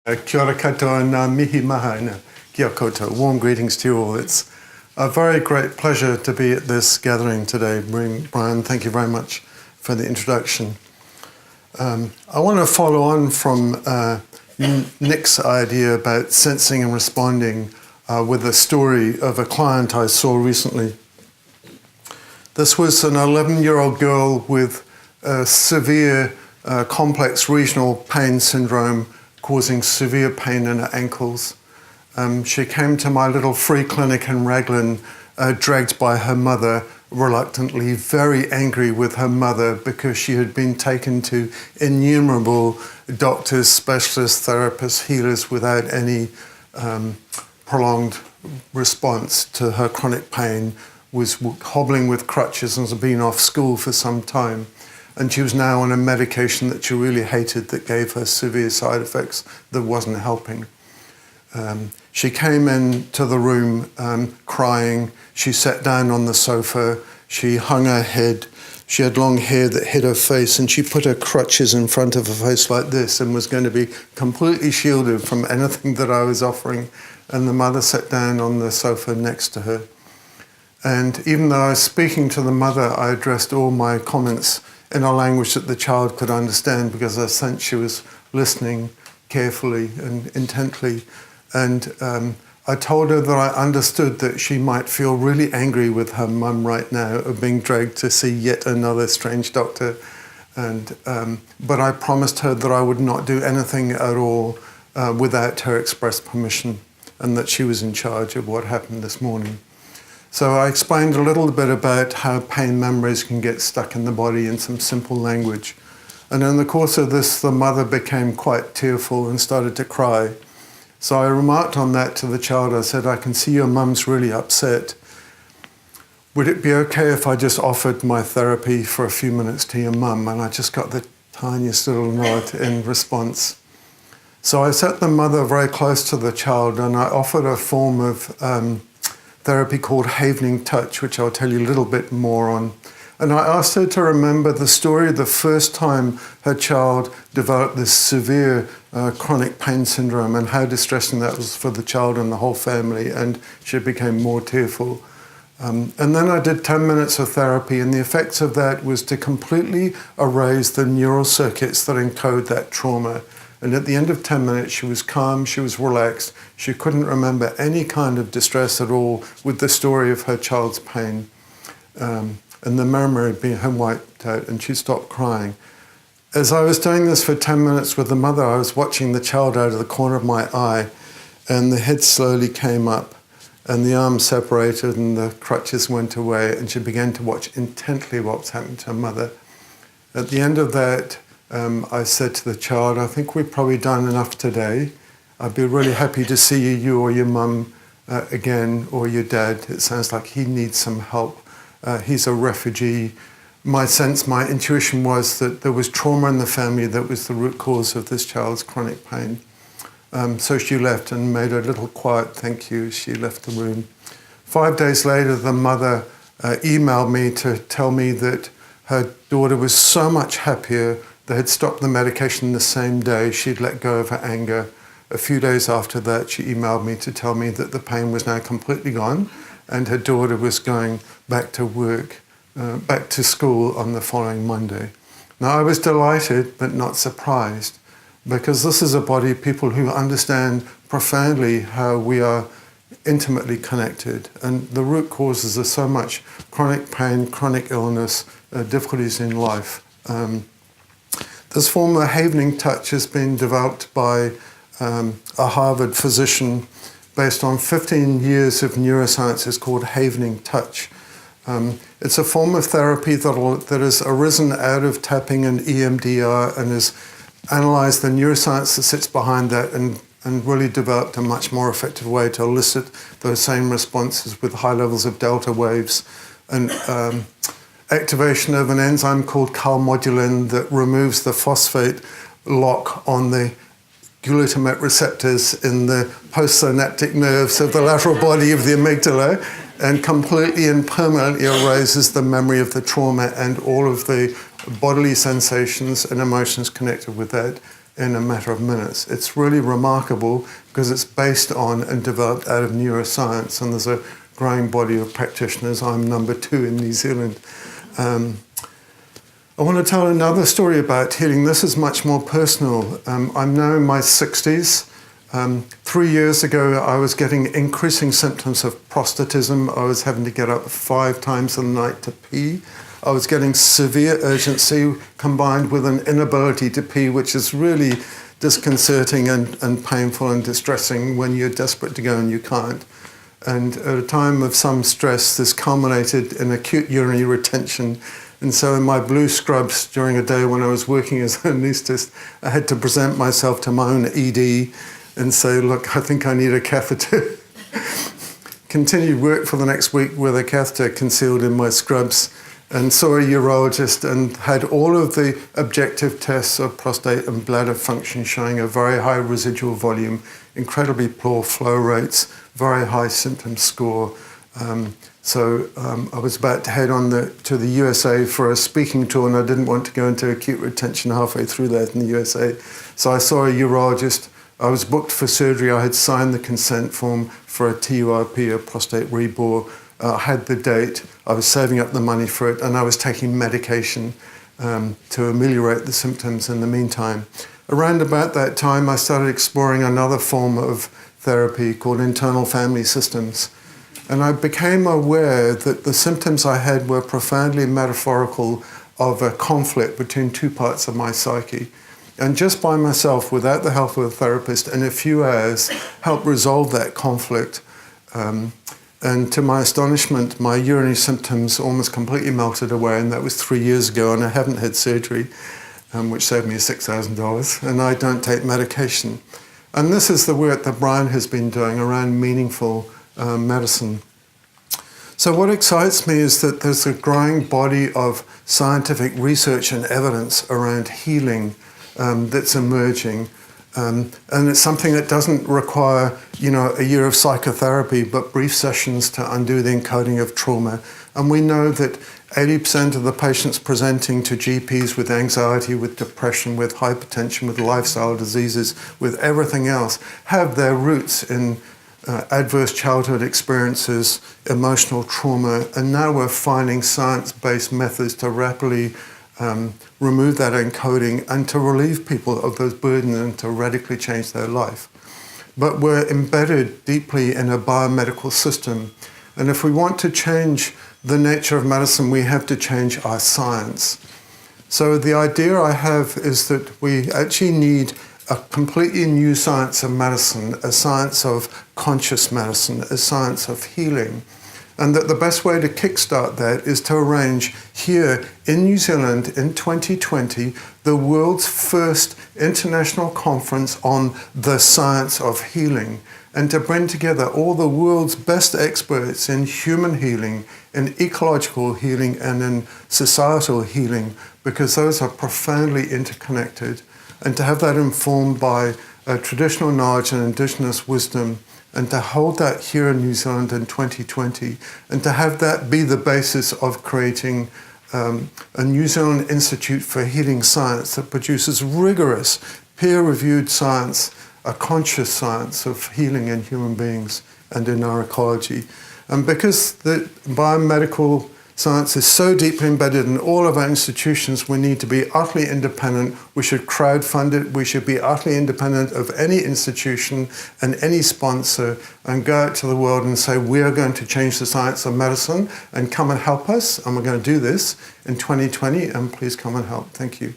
Kia ora katoa and mihi maha kia koutou. Warm greetings to you all. It's a very great pleasure to be at this gathering today. Brian, thank you very much for the introduction. I want to follow on from Nick's idea about sensing and responding with a story of a client I saw recently. This was an 11-year-old girl with severe complex regional pain syndrome causing severe pain in her ankles. She came to my little free clinic in Raglan, dragged by her mother, reluctantly, very angry with her mother because she had been taken to innumerable doctors, specialists, therapists, healers without any prolonged response to her chronic pain, was hobbling with crutches and has been off school for some time. And she was now on a medication that she really hated that gave her severe side effects that wasn't helping. She came into the room crying. She sat down on the sofa. She hung her head. She had long hair that hid her face, and she put her crutches in front of her face like this and was going to be completely shielded from anything that I was offering. And the mother sat down on the sofa next to her. And even though I was speaking to the mother, I addressed all my comments in a language that the child could understand because I sensed she was listening carefully and intently. And I told her that I understood that she might feel really angry with her mum right now of being dragged to see yet another strange doctor. And but I promised her that I would not do anything at all without her express permission, and that she was in charge of what happened this morning. So I explained a little bit about how pain memories can get stuck in the body in some simple language. And in the course of this, the mother became quite tearful and started to cry. So I remarked on that to the child. I said, I can see your mum's really upset. Would it be okay if I just offered my therapy for a few minutes to your mum? And I just got the tiniest little nod in response. So I sat the mother very close to the child and I offered a form of therapy called Havening Touch, which I'll tell you a little bit more on. And I asked her to remember the story of the first time her child developed this severe chronic pain syndrome and how distressing that was for the child and the whole family, and she became more tearful. And then I did 10 minutes of therapy, and the effects of that was to completely erase the neural circuits that encode that trauma. And at the end of 10 minutes, she was calm, she was relaxed, she couldn't remember any kind of distress at all with the story of her child's pain. And the memory had been wiped out, and she stopped crying. As I was doing this for 10 minutes with the mother, I was watching the child out of the corner of my eye, and the head slowly came up, and the arms separated, and the crutches went away, and she began to watch intently what was happening to her mother. At the end of that, I said to the child, I think we've probably done enough today. I'd be really happy to see you or your mum again, or your dad. It sounds like he needs some help. He's a refugee. My sense, my intuition was that there was trauma in the family that was the root cause of this child's chronic pain. So she left and made a little quiet thank you. She left the room. 5 days later, the mother emailed me to tell me that her daughter was so much happier. They had stopped the medication the same day. She'd let go of her anger. A few days after that, she emailed me to tell me that the pain was now completely gone and her daughter was going back to work, back to school on the following Monday. Now, I was delighted but not surprised, because this is a body of people who understand profoundly how we are intimately connected, and the root causes of so much chronic pain, chronic illness, difficulties in life. This form of Havening Touch has been developed by a Harvard physician based on 15 years of neuroscience. It's called Havening Touch. It's a form of therapy that has arisen out of tapping and EMDR and has analysed the neuroscience that sits behind that and really developed a much more effective way to elicit those same responses with high levels of delta waves and activation of an enzyme called calmodulin that removes the phosphate lock on the glutamate receptors in the postsynaptic nerves of the lateral body of the amygdala, and completely and permanently erases the memory of the trauma and all of the bodily sensations and emotions connected with that. in a matter of minutes. It's really remarkable because it's based on and developed out of neuroscience, and there's a growing body of practitioners. I'm number 2 in New Zealand. I want to tell another story about healing. This is much more personal. I'm now in my 60s. 3 years ago, I was getting increasing symptoms of prostatism. I was having to get up 5 times a night to pee. I was getting severe urgency combined with an inability to pee, which is really disconcerting and painful and distressing when you're desperate to go and you can't. And at a time of some stress, this culminated in acute urinary retention. And so in my blue scrubs during a day when I was working as an anaesthetist, I had to present myself to my own ED and say, look, I think I need a catheter. Continued work for the next week with a catheter concealed in my scrubs, and saw a urologist and had all of the objective tests of prostate and bladder function showing a very high residual volume, incredibly poor flow rates, very high symptom score. So I was about to head on to the USA for a speaking tour, and I didn't want to go into acute retention halfway through that in the USA. So I saw a urologist. I was booked for surgery. I had signed the consent form for a TURP, a prostate rebore. I had the date. I was saving up the money for it, and I was taking medication to ameliorate the symptoms in the meantime. Around about that time, I started exploring another form of therapy called internal family systems. And I became aware that the symptoms I had were profoundly metaphorical of a conflict between 2 parts of my psyche. And just by myself, without the help of a therapist, in a few hours, helped resolve that conflict. And to my astonishment, my urinary symptoms almost completely melted away, and that was 3 years ago, and I haven't had surgery, which saved me $6,000, and I don't take medication. And this is the work that Brian has been doing around meaningful medicine. So what excites me is that there's a growing body of scientific research and evidence around healing that's emerging. And it's something that doesn't require, a year of psychotherapy, but brief sessions to undo the encoding of trauma. And we know that 80% of the patients presenting to GPs with anxiety, with depression, with hypertension, with lifestyle diseases, with everything else, have their roots in adverse childhood experiences, emotional trauma, and now we're finding science-based methods to rapidly remove that encoding and to relieve people of those burdens and to radically change their life. But we're embedded deeply in a biomedical system, and if we want to change the nature of medicine, we have to change our science. So the idea I have is that we actually need a completely new science of medicine, a science of conscious medicine, a science of healing. And that the best way to kickstart that is to arrange here in New Zealand in 2020 the world's first international conference on the science of healing, and to bring together all the world's best experts in human healing, in ecological healing, and in societal healing, because those are profoundly interconnected. And to have that informed by traditional knowledge and indigenous wisdom, and to hold that here in New Zealand in 2020, and to have that be the basis of creating a New Zealand Institute for Healing Science that produces rigorous, peer-reviewed science, a conscious science of healing in human beings and in our ecology. And because the biomedical science is so deeply embedded in all of our institutions, we need to be utterly independent. We should crowdfund it. We should be utterly independent of any institution and any sponsor, and go out to the world and say, we are going to change the science of medicine, and come and help us. And we're going to do this in 2020, and please come and help. Thank you.